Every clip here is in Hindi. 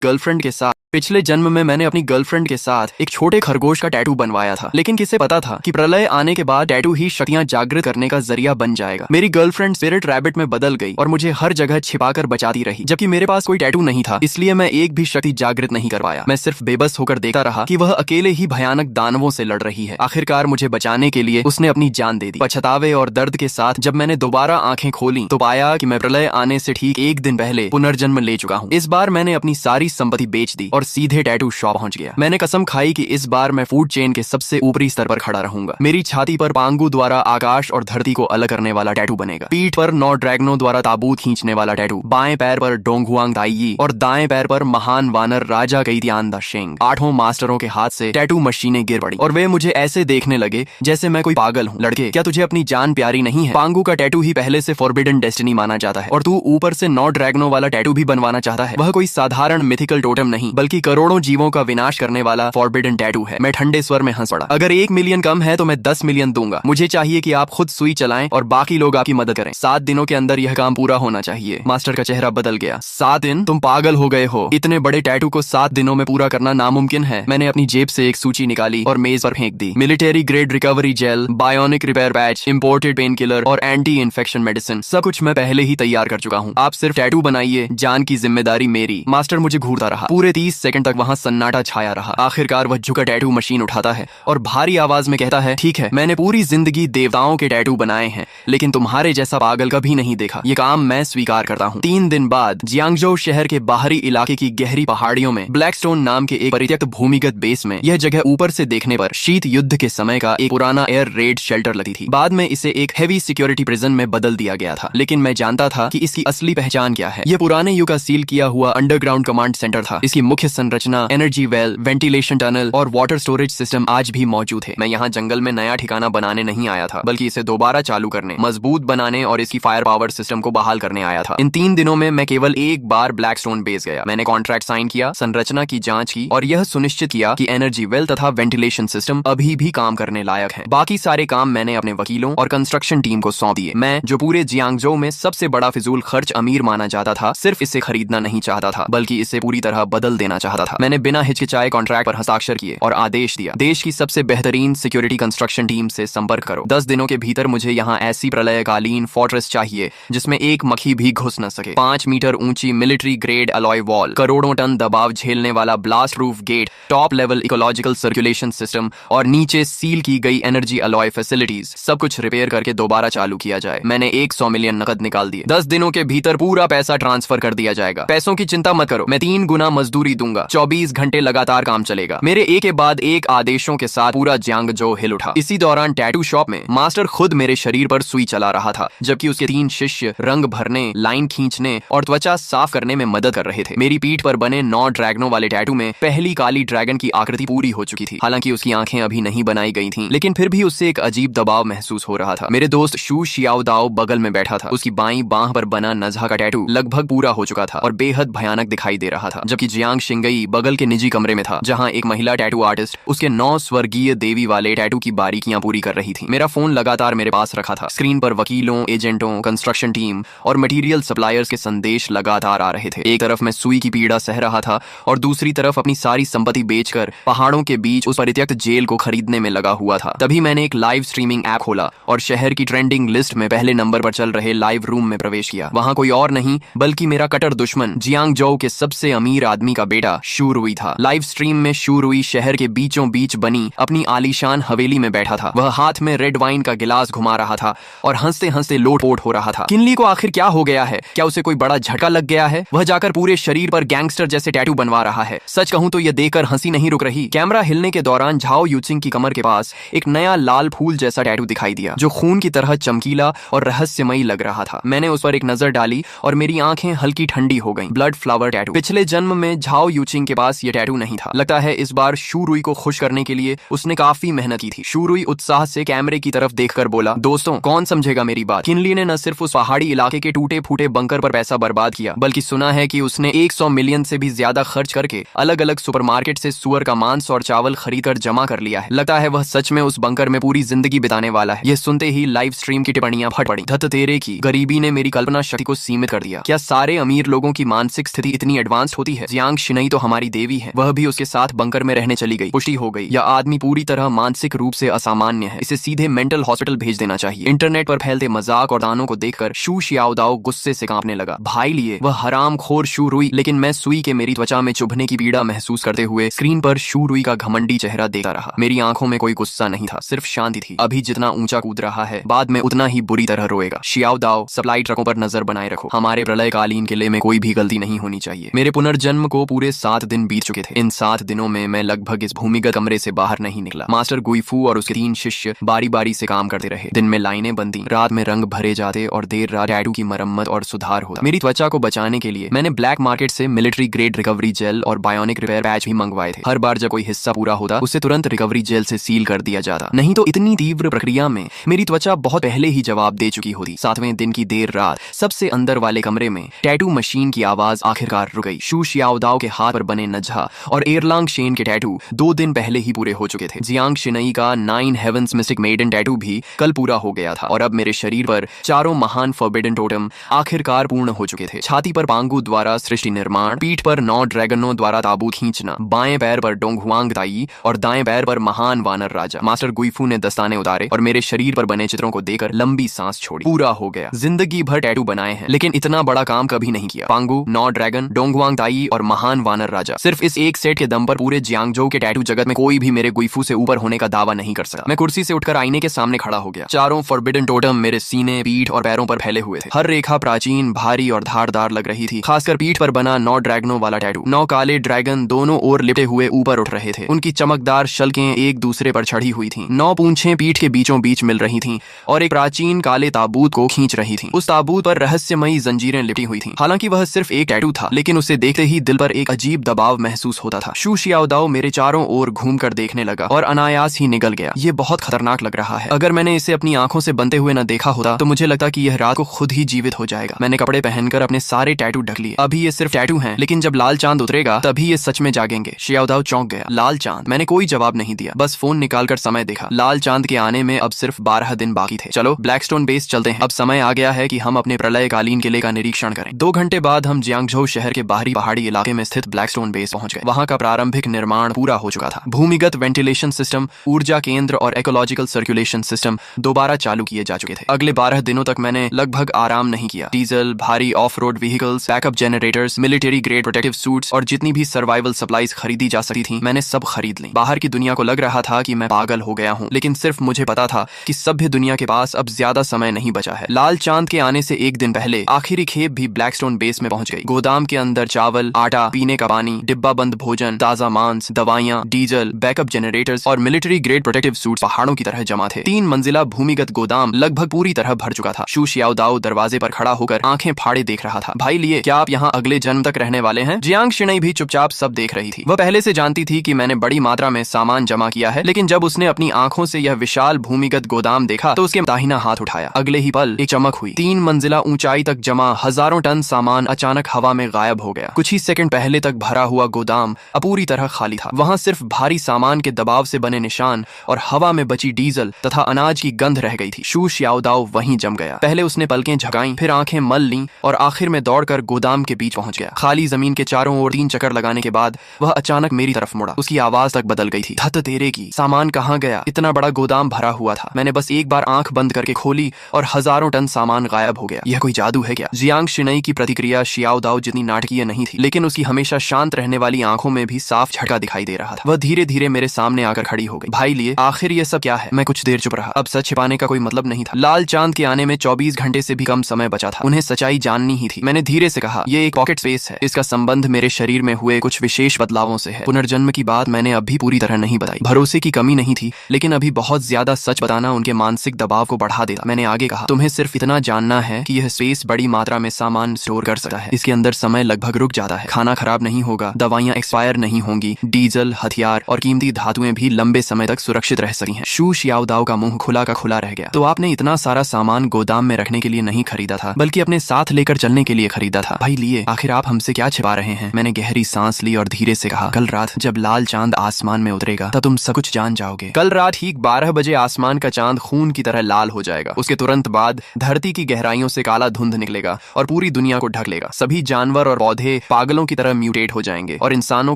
गर्लफ्रेंड के साथ पिछले जन्म में मैंने अपनी गर्लफ्रेंड के साथ एक छोटे खरगोश का टैटू बनवाया था, लेकिन किसे पता था कि प्रलय आने के बाद टैटू ही शक्तियां जागृत करने का जरिया बन जाएगा। मेरी गर्लफ्रेंड स्पिरिट रैबिट में बदल गई और मुझे हर जगह छिपाकर बचाती रही, जबकि मेरे पास कोई टैटू नहीं था, इसलिए मैं एक भी शक्ति जागृत नहीं कर पाया। मैं सिर्फ बेबस होकर देखता रहा कि वह अकेले ही भयानक दानवों से लड़ रही है। आखिरकार मुझे बचाने के लिए उसने अपनी जान दे दी। पछतावे और दर्द के साथ जब मैंने दोबारा आंखें खोली तो पाया कि मैं प्रलय आने से ठीक एक दिन पहले पुनर्जन्म ले चुका हूँ। इस बार मैंने अपनी सारी संपत्ति बेच दी और सीधे टैटू शॉप पहुंच गया। मैंने कसम खाई कि इस बार मैं फूड चेन के सबसे ऊपरी स्तर पर खड़ा रहूंगा। मेरी छाती पर पांगू द्वारा आकाश और धरती को अलग करने वाला टैटू बनेगा। पीठ पर 9 ड्रैगनों द्वारा ताबूत खींचने वाला टैटू। बाएं पैर पर डोंगहुआंग दाइयी और दाएं पैर पर महान वानर राजा कैतियान द शेंग। 8 मास्टरों के हाथ से टैटू मशीनें गिर पड़ी और वे मुझे ऐसे देखने लगे जैसे मैं कोई पागल हूँ। लड़के, क्या तुझे अपनी जान प्यारी नहीं है? पांगू का टैटू ही पहले से फॉरबिडन डेस्टिनी माना जाता है और तू ऊपर से 9 ड्रैगनों वाला टैटू भी बनवाना चाहता है। वह कोई साधारण मिथिकल टोटम नहीं, बल्कि करोड़ों जीवों का विनाश करने वाला फॉरबिडन टैटू है। मैं ठंडे स्वर में हंस पड़ा। अगर 1 मिलियन कम है तो मैं 10 मिलियन दूंगा। मुझे चाहिए कि आप खुद सुई चलाएं और बाकी लोग आपकी मदद करें। 7 दिनों के अंदर यह काम पूरा होना चाहिए। मास्टर का चेहरा बदल गया। 7 दिन? तुम पागल हो गए हो। इतने बड़े टैटू को 7 दिनों में पूरा करना नामुमकिन है। मैंने अपनी जेब से एक सूची निकाली और मेज पर फेंक दी। Military grade recovery gel, bionic repair patch, imported painkiller और एंटी इन्फेक्शन मेडिसिन, सब कुछ मैं पहले ही तैयार कर चुका हूँ। आप सिर्फ टैटू बनाइए, जान की जिम्मेदारी मेरी। मास्टर मुझे घूरता रहा। पूरे 30 सेकंड तक वहाँ सन्नाटा छाया रहा। आखिरकार वह झुका टैटू मशीन उठाता है और भारी आवाज में कहता है, ठीक है, मैंने पूरी जिंदगी देवताओं के टैटू बनाए हैं, लेकिन तुम्हारे जैसा पागल कभी नहीं देखा। ये काम मैं स्वीकार करता हूँ। 3 दिन बाद जियांगजो शहर के बाहरी इलाके की गहरी पहाड़ियों में ब्लैकस्टोन नाम के एक परित्यक्त भूमिगत बेस में, यह जगह ऊपर से देखने पर शीत युद्ध के समय का एक पुराना एयर रेड शेल्टर लगती थी। बाद में इसे एक हेवी सिक्योरिटी प्रिजन में बदल दिया गया था, लेकिन मैं जानता था कि इसकी असली पहचान क्या है। यह पुराने युग का सील किया हुआ अंडरग्राउंड कमांड सेंटर था। इसकी मुख्य संरचना, एनर्जी वेल, वेंटिलेशन टनल और वाटर स्टोरेज सिस्टम आज भी मौजूद है। मैं यहाँ जंगल में नया ठिकाना बनाने नहीं आया था, बल्कि इसे दोबारा चालू करने, मजबूत बनाने और इसकी फायर पावर सिस्टम को बहाल करने आया था। इन 3 दिनों में मैं केवल एक बार ब्लैकस्टोन बेस गया। मैंने कॉन्ट्रैक्ट साइन किया, संरचना की जांच की और यह सुनिश्चित किया कि एनर्जी वेल तथा वेंटिलेशन सिस्टम अभी भी काम करने लायक है। बाकी सारे काम मैंने अपने वकीलों और कंस्ट्रक्शन टीम को सौंप दिए। मैं, जो पूरे जियांगजो में सबसे बड़ा फिजूल खर्च अमीर माना जाता था, सिर्फ इसे खरीदना नहीं चाहता था, बल्कि इसे पूरी तरह बदल देना चाहता था। मैंने बिना हिचकिचाए कॉन्ट्रैक्ट पर हस्ताक्षर किए और आदेश दिया, देश की सबसे बेहतरीन सिक्योरिटी कंस्ट्रक्शन टीम से संपर्क करो। 10 दिनों के भीतर मुझे यहाँ ऐसी प्रलयकालीन फोर्ट्रेस चाहिए जिसमें एक मक्खी भी घुस न सके। 5 मीटर ऊंची मिलिट्री ग्रेड अलॉय वॉल, करोड़ों टन दबाव झेलने वाला blast proof gate, top level ecological circulation system और नीचे सील की गई एनर्जी अलॉय फैसिलिटीज, सब कुछ रिपेयर करके दोबारा चालू किया जाए। मैंने 100 मिलियन नकद निकाल दिए। 10 दिनों के भीतर पूरा पैसा ट्रांसफर कर दिया जाएगा। पैसों की चिंता मत करो, मैं 3 गुना मजदूरी दूंगा। 24 घंटे लगातार काम चलेगा। मेरे एक के बाद एक आदेशों के साथ पूरा जियांगजो हिल उठा। इसी दौरान टैटू शॉप में मास्टर खुद मेरे शरीर पर सुई चला रहा था, जबकि उसके 3 शिष्य रंग भरने, लाइन खींचने और त्वचा साफ करने में मदद कर रहे थे। मेरी पीठ पर बने 9 ड्रैगनों वाले टैटू में पहली काली ड्रैगन की आकृति पूरी हो चुकी थी। हालांकि उसकी आंखें अभी नहीं बनाई गई थीं, लेकिन फिर भी उससे एक अजीब दबाव महसूस हो रहा था। मेरे दोस्त शू शियाओ दाओ बगल में बैठा था। उसकी बाईं बांह पर बना नज़ा का टैटू लगभग पूरा हो चुका था और बेहद भयानक दिखाई दे रहा था, जबकि जियांग शिंगई बगल के निजी कमरे में था, जहां एक महिला टैटू आर्टिस्ट उसके 9 स्वर्गीय देवी वाले टैटू की बारीकियां पूरी कर रही थी। मेरा फोन लगातार मेरे पास रखा था। स्क्रीन पर वकीलों, एजेंटों, कंस्ट्रक्शन टीम और मटेरियल सप्लायर्स के संदेश लगातार आ रहे थे। एक तरफ मैं सुई की पीड़ा सह रहा था और दूसरी तरफ अपनी सारी संपत्ति बेचकर पहाड़ों के बीच उस परित्यक्त जेल को खरीदने में लगा हुआ था। तभी मैंने एक लाइव स्ट्रीमिंग ऐप खोला और शहर की ट्रेंडिंग लिस्ट में पहले नंबर पर चल रहे लाइव रूम में प्रवेश किया। वहां कोई और नहीं बल्कि मेरा कट्टर दुश्मन जियांगजो के सबसे अमीर आदमी का बेटा शू रुई था। लाइव स्ट्रीम में शू रुई शहर के बीचों बीच बनी अपनी आलीशान हवेली में बैठा था। वह हाथ में रेड वाइन का गिलास घुमा रहा था और हंसते हंसते लोटपोट हो रहा था। किनली को आखिर क्या हो गया है? क्या उसे कोई बड़ा झटका लग गया है? वह जाकर पूरे शरीर पर गैंगस्टर जैसे टैटू बनवा रहा है। सच कहूं तो यह देखकर हंसी नहीं रुक रही। कैमरा हिलने के दौरान झाओ यूचिंग की कमर के पास एक नया लाल फूल जैसा टैटू दिखाई दिया, जो खून की तरह चमकीला और रहस्यमयी लग रहा था। मैंने उस पर एक नजर डाली और मेरी आंखें हल्की ठंडी हो गईं। Blood flower tattoo. पिछले जन्म में झाओ यूचिंग के पास यह टैटू नहीं था। लगता है इस बार शू रुई को खुश करने के लिए उसने काफी मेहनत की थी। शू रुई उत्साह से कैमरे की तरफ देखकर बोला, दोस्तों, कौन समझेगा मेरी बात? किनली ने न सिर्फ उस पहाड़ी इलाके के टूटे फूटे बंकर पर पैसा बर्बाद किया, बल्कि सुना है कि उसने 100 मिलियन से भी ज्यादा खर्च करके अलग अलग सुपरमार्केट से सुअर का मांस और चावल खरीदकर जमा कर लिया है। लगता है वह सच में उस बंकर में पूरी जिंदगी बिताने वाला है। यह सुनते ही लाइव स्ट्रीम की टिप्पणियां फट पड़ी। धत तेरे की, गरीबी ने मेरी कल्पना शक्ति को सीमित कर दिया। क्या सारे अमीर लोगों की मानसिक स्थिति इतनी एडवांस होती है? जियांग शिनई नहीं तो हमारी देवी है, वह भी उसके साथ बंकर में रहने चली गई। पुष्टि हो गई, यह आदमी पूरी तरह मानसिक रूप से असामान्य है, इसे सीधे मेंटल हॉस्पिटल भेज देना चाहिए। इंटरनेट पर फैलते मजाक और दानों को देखकर शू शियाओदाओ गुस्से से कांपने लगा। भाई लिए वह हरामखोर शू रुई, लेकिन मैं सुई के मेरी त्वचा में चुभने की पीड़ा महसूस करते हुए स्क्रीन पर शू रुई का घमंडी चेहरा देखता रहा। मेरी आंखों में कोई गुस्सा नहीं था, सिर्फ शांति थी। अभी जितना ऊंचा कूद रहा है, बाद में उतना ही बुरी तरह रोएगा। शियाओदाओ, सप्लाई ट्रकों पर नजर बनाए रखो, हमारे प्रलयकालीन किले में कोई भी गलती नहीं होनी चाहिए। मेरे पुनर्जन्म को पूरे 7 दिन बीत चुके थे। इन 7 दिनों में मैं लगभग इस भूमिगत कमरे से बाहर नहीं निकला। मास्टर गुइफू और उसके 3 शिष्य बारी बारी से काम करते रहे। दिन में लाइनें बनती, रात में रंग भरे जाते और देर रात टैटू की मरम्मत और सुधार होता। मेरी त्वचा को बचाने के लिए मैंने ब्लैक मार्केट से मिलिट्री ग्रेड रिकवरी जेल और बायोनिक रिपेयर पैच भी मंगवाए थे। हर बार जब कोई हिस्सा पूरा होता, उसे तुरंत रिकवरी जेल से सील कर दिया जाता, नहीं तो इतनी तीव्र प्रक्रिया में मेरी त्वचा बहुत पहले ही जवाब दे चुकी होती। 7वें दिन की देर रात सबसे अंदर वाले कमरे में टैटू मशीन की आवाज आखिरकार रुक गई। शू शियाओदाओ के हाथ पर बने नजहा और एरलांग शेन के टैटू 2 दिन पहले ही पूरे हो चुके थे। जियांग शिनई का 9 हेवंस मिस्टिक मेडन टैटू भी कल पूरा हो गया था और अब मेरे शरीर पर 4 महान फॉरबिडन टोटम आखिरकार पूर्ण हो चुके थे। छाती पर पांगू द्वारा सृष्टि निर्माण, पीठ पर 9 ड्रैगनों द्वारा ताबूत खींचना, बाएं पैर पर डोंगहुआंग ताई और दाएं पैर पर महान वानर राजा। मास्टर गुइफू ने दस्ताने उतारे और मेरे शरीर पर बने चित्रों को देखकर लंबी सांस छोड़ी। पूरा हो गया। जिंदगी भर टैटू बनाए हैं, लेकिन इतना बड़ा काम कभी नहीं किया। पांगू, 9 ड्रैगन, डोंगहुआंग ताई और महान वानर राजा, सिर्फ इस एक सेट के दम पर पूरे जियांगजोउ के टैटू जगत में कोई भी मेरे गुइफू से ऊपर होने का दावा नहीं कर सका। मैं कुर्सी से उठकर आईने के सामने खड़ा हो गया। 4 फॉरबिडन टोटम मेरे सीने, पीठ और पैरों पर फैले हुए थे। हर रेखा प्राचीन, भारी और धारदार लग रही थी। खासकर पीठ पर बना 9 ड्रैगनों वाला टैटू। 9 काले ड्रैगन दोनों ओर लिपटे हुए ऊपर उठ रहे थे। उनकी चमकदार शल्कें एक दूसरे पर चढ़ी हुई थीं। 9 पूंछें पीठ के बीचों बीच मिल रही थीं और एक प्राचीन काले ताबूत को खींच रही थीं। उस ताबूत पर रहस्यमयी जंजीरें लिपटी हुई थीं। हालांकि वह सिर्फ एक टैटू था, लेकिन उसे देखते ही दिल पर एक अजीब दबाव महसूस होता था। शू शियाओदाओ मेरे चारों ओर घूमकर देखने लगा और अनायास ही निगल गया। ये बहुत खतरनाक लग रहा है। अगर मैंने इसे अपनी आंखों से बनते हुए न देखा होता तो मुझे लगता कि यह रात को खुद ही जीवित हो जाएगा। मैंने कपड़े पहनकर अपने सारे टैटू ढक लिए। अभी ये सिर्फ टैटू हैं, लेकिन जब लाल चांद उतरेगा तभी ये सच में जागेंगे। शियाओदाओ चौंक गया। लाल चांद? मैंने कोई जवाब नहीं दिया, बस फोन निकालकर समय देखा। लाल चांद के आने में अब सिर्फ 12 दिन बाकी थे। चलो ब्लैकस्टोन बेस चलते हैं। अब समय आ गया है कि हम अपने प्रलयकालीन किले का निरीक्षण करें। 2 घंटे बाद हम जियांगजोउ शहर के बाहरी पहाड़ी इलाके में स्थित ब्लैकस्टोन बेस पहुंच गए। वहां का प्रारंभिक निर्माण पूरा हो चुका था। भूमिगत वेंटिलेशन सिस्टम, ऊर्जा केंद्र और इकोलॉजिकल सर्कुलेशन सिस्टम दोबारा चालू किए जा चुके थे। अगले 12 दिनों तक मैंने लगभग आराम नहीं किया। डीजल, भारी of road vehicles, backup generators, military grade protective suits और जितनी भी सर्वाइवल सप्लाईज खरीदी जा सकती थी, मैंने सब खरीद ली। बाहर की दुनिया को लग रहा था कि मैं पागल हो गया हूँ, लेकिन सिर्फ मुझे पता था कि सभ्य दुनिया के पास अब ज्यादा समय नहीं बचा है। लाल चांद के आने से 1 दिन पहले आखिरी खेप भी ब्लैकस्टोन बेस में पहुंच गई। गोदाम के अंदर चावल, आटा, पीने का पानी, डिब्बा बंद भोजन, ताजा मांस, दवाइयां, डीजल, बैकअप जनरेटर्स और मिलिट्री ग्रेड प्रोटेक्टिव सूट्स पहाड़ों की तरह जमा थे। 3 मंजिला भूमिगत गोदाम लगभग पूरी तरह भर चुका था। शू शियाओदाओ दरवाजे पर खड़ा होकर आंखें फाड़े देख रहा था। भाई लिए, क्या आप यहाँ अगले जन्म तक रहने वाले हैं? जियांग शिनई भी चुपचाप सब देख रही थी। वह पहले से जानती थी कि मैंने बड़ी मात्रा में सामान जमा किया है, लेकिन जब उसने अपनी आंखों से यह विशाल भूमिगत गोदाम देखा तो उसके दाहिना हाथ उठाया। अगले ही पल एक चमक हुई। 3 मंजिला ऊंचाई तक जमा हजारों टन सामान अचानक हवा में गायब हो गया। कुछ ही सेकंड पहले तक भरा हुआ गोदाम अब पूरी तरह खाली था। वहां सिर्फ भारी सामान के दबाव से बने निशान और हवा में बची डीजल तथा अनाज की गंध रह गई थी। शू शियाओदाओ वहीं जम गया। पहले उसने पलकें झकाईं, फिर आंखें मल लीं और आखिर में दौड़कर गोदाम के बीच पहुंच गया। खाली जमीन के चारों ओर 3 चक्कर लगाने के बाद वह अचानक मेरी तरफ मुड़ा। उसकी आवाज तक बदल गई थी। धत तेरे की, सामान कहाँ गया? इतना बड़ा गोदाम भरा हुआ था। मैंने बस एक बार आंख बंद करके खोली और हजारों टन सामान गायब हो गया। यह कोई जादू है क्या? जियांग शिनई की प्रतिक्रिया शियाओदाओ जितनी नाटकीय नहीं थी, लेकिन उसकी हमेशा शांत रहने वाली आंखों में भी साफ झटका दिखाई दे रहा था। वह धीरे धीरे मेरे सामने आकर खड़ी हो गई। भाई लिए, आखिर ये सब क्या है? मैं कुछ देर चुप रहा। अब सच छिपाने का कोई मतलब नहीं था। लाल चांद के आने में 24 घंटे से भी कम समय बचा था। उन्हें सच्चाई जाननी ही थी। मैंने धीरे से कहा, ये एक पॉकेट स्पेस है। इसका संबंध मेरे शरीर में हुए कुछ विशेष बदलावों से है। पुनर्जन्म की बात मैंने अभी पूरी तरह नहीं बताई। भरोसे की कमी नहीं थी, लेकिन अभी बहुत ज्यादा सच बताना उनके मानसिक दबाव को बढ़ा देता। मैंने आगे कहा, तुम्हें सिर्फ इतना जानना है कि यह स्पेस बड़ी मात्रा में सामान स्टोर कर सकता है। इसके अंदर समय लगभग रुक जाता है। खाना खराब नहीं होगा, दवाइयां एक्सपायर नहीं होंगी, डीजल, हथियार और कीमती धातुएं भी लंबे समय तक सुरक्षित रह सकती हैं। शू शियाओदाओ का मुंह खुला का खुला रह गया। तो आपने इतना सारा सामान गोदाम में रखने के लिए नहीं खरीदा था, बल्कि अपने साथ लेकर चलने के लिए खरीदा था। भाई लिए, आखिर आप हमसे क्या छिपा रहे हैं? मैंने गहरी सांस ली और धीरे से कहा, कल रात जब लाल चांद आसमान में उतरेगा तब तुम सब कुछ जान जाओगे। कल रात ठीक 12 बजे आसमान का चांद खून की तरह लाल हो जाएगा। उसके तुरंत बाद धरती की गहराइयों से काला धुंध निकलेगा और पूरी दुनिया को ढक लेगा। सभी जानवर और पौधे पागलों की तरह म्यूटेट हो जाएंगे और इंसानों